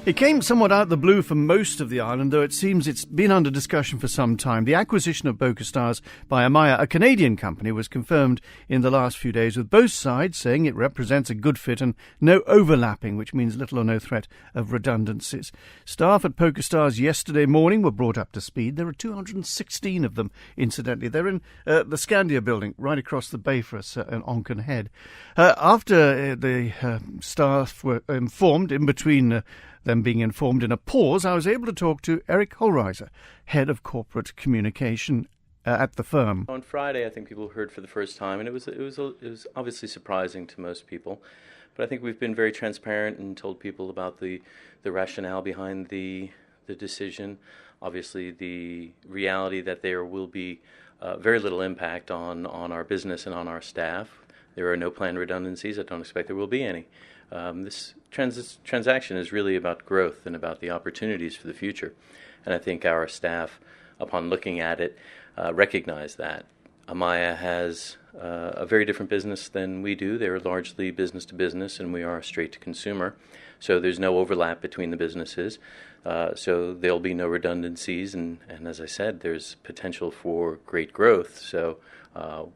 It came somewhat out of the blue for most of the island, though it seems it's been under discussion for some time. The acquisition of PokerStars by Amaya, a Canadian company, was confirmed in the last few days, with both sides saying it represents a good fit and no overlapping, which means little or no threat of redundancies. Staff at PokerStars yesterday morning were brought up to speed. There are 216 of them, incidentally. They're in the Scandia building, right across the bay for us in Onken Head. After the staff were informed, in between them being informed in a pause, I was able to talk to Eric Hollreiser, Head of Corporate Communication at the firm. On Friday, I think people heard for the first time, and it was obviously surprising to most people. But I think we've been very transparent and told people about the rationale behind the decision. Obviously, the reality that there will be very little impact on our business and on our staff. There are no planned redundancies. I don't expect there will be any. This transaction is really about growth and about the opportunities for the future. And I think our staff, upon looking at it, recognize that. Amaya has a very different business than we do. They're largely business to business, and we are straight to consumer. So there's no overlap between the businesses. So there'll be no redundancies. And as I said, there's potential for great growth. So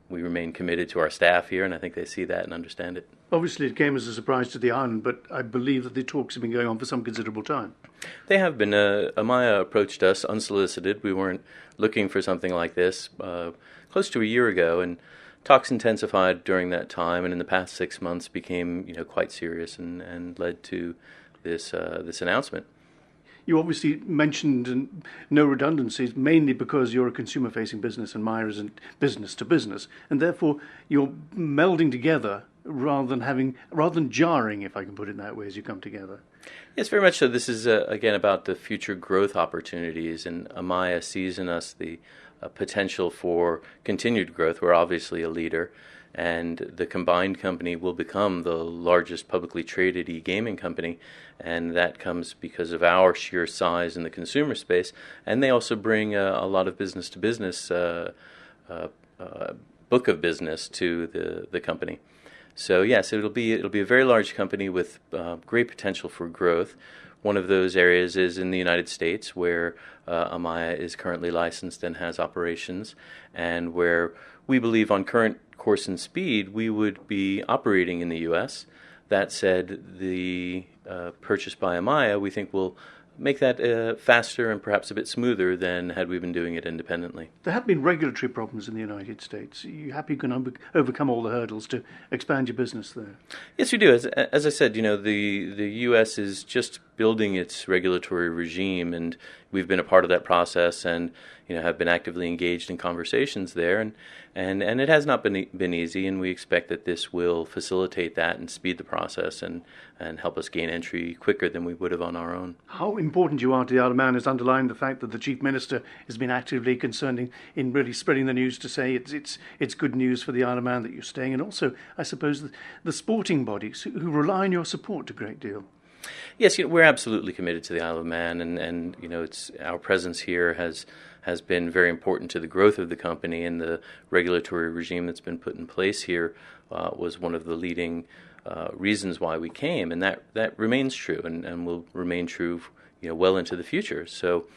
we remain committed to our staff here, and I think they see that and understand it. Obviously, it came as a surprise to the island, but I believe that the talks have been going on for some considerable time. They have been. Amaya approached us unsolicited. We weren't looking for something like this close to a year ago, and talks intensified during that time, and in the past 6 months became quite serious and led to this announcement. You obviously mentioned no redundancies, mainly because you're a consumer-facing business and Maya isn't business to business, and therefore you're melding together rather than jarring, if I can put it that way, as you come together. Yes, very much so. This is, again, about the future growth opportunities, and Amaya sees in us the potential for continued growth. We're obviously a leader, and the combined company will become the largest publicly traded e-gaming company, and that comes because of our sheer size in the consumer space, and they also bring a lot of business-to-business book of business to the company. So yes, it'll be a very large company with great potential for growth. One of those areas is in the United States, where Amaya is currently licensed and has operations, and where we believe on current course and speed we would be operating in the U.S. That said, the purchase by Amaya we think will make that faster and perhaps a bit smoother than had we been doing it independently. There have been regulatory problems in the United States. Are you happy you can overcome all the hurdles to expand your business there? Yes, we do. As I said, the U.S. is just building its regulatory regime, and we've been a part of that process and have been actively engaged in conversations there, and it has not been easy, and we expect that this will facilitate that and speed the process and help us gain entry quicker than we would have on our own. How important you are to the Isle of Man has underlined the fact that the Chief Minister has been actively concerned in really spreading the news to say it's good news for the Isle of Man that you're staying, and also, I suppose, the sporting bodies who rely on your support a great deal. Yes, we're absolutely committed to the Isle of Man, and it's our presence here has been very important to the growth of the company, and the regulatory regime that's been put in place here was one of the leading reasons why we came, and that remains true and will remain true well into the future. So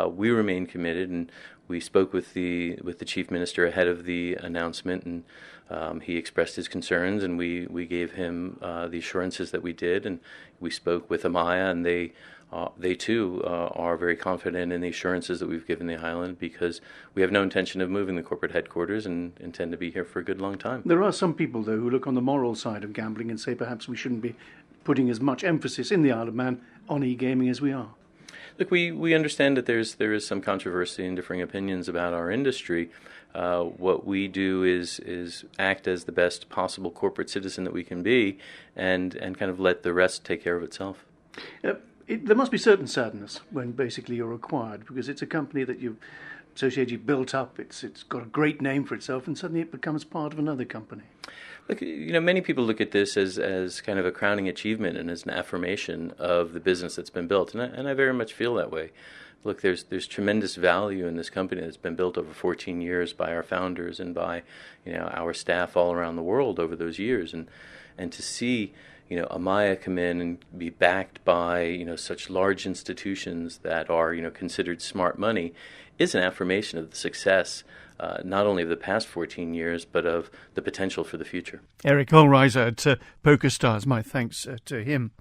we remain committed, and we spoke with the Chief Minister ahead of the announcement, and he expressed his concerns, and we gave him the assurances that we did, and we spoke with Amaya, and they too are very confident in the assurances that we've given the island, because we have no intention of moving the corporate headquarters and intend to be here for a good long time. There are some people, though, who look on the moral side of gambling and say perhaps we shouldn't be putting as much emphasis in the Isle of Man on e-gaming as we are. Look, we understand that there is some controversy and differing opinions about our industry. What we do is act as the best possible corporate citizen that we can be, and kind of let the rest take care of itself. There must be certain sadness when basically you're acquired, because it's a company that you've built up, it's got a great name for itself, and suddenly it becomes part of another company. Look, many people look at this as kind of a crowning achievement and as an affirmation of the business that's been built, and I very much feel that way. look, there's tremendous value in this company that's been built over 14 years by our founders and by, our staff all around the world over those years, and to see, Amaya come in and be backed by, such large institutions that are, considered smart money, is an affirmation of the success, not only of the past 14 years, but of the potential for the future. Eric Hollreiser at PokerStars. My thanks to him.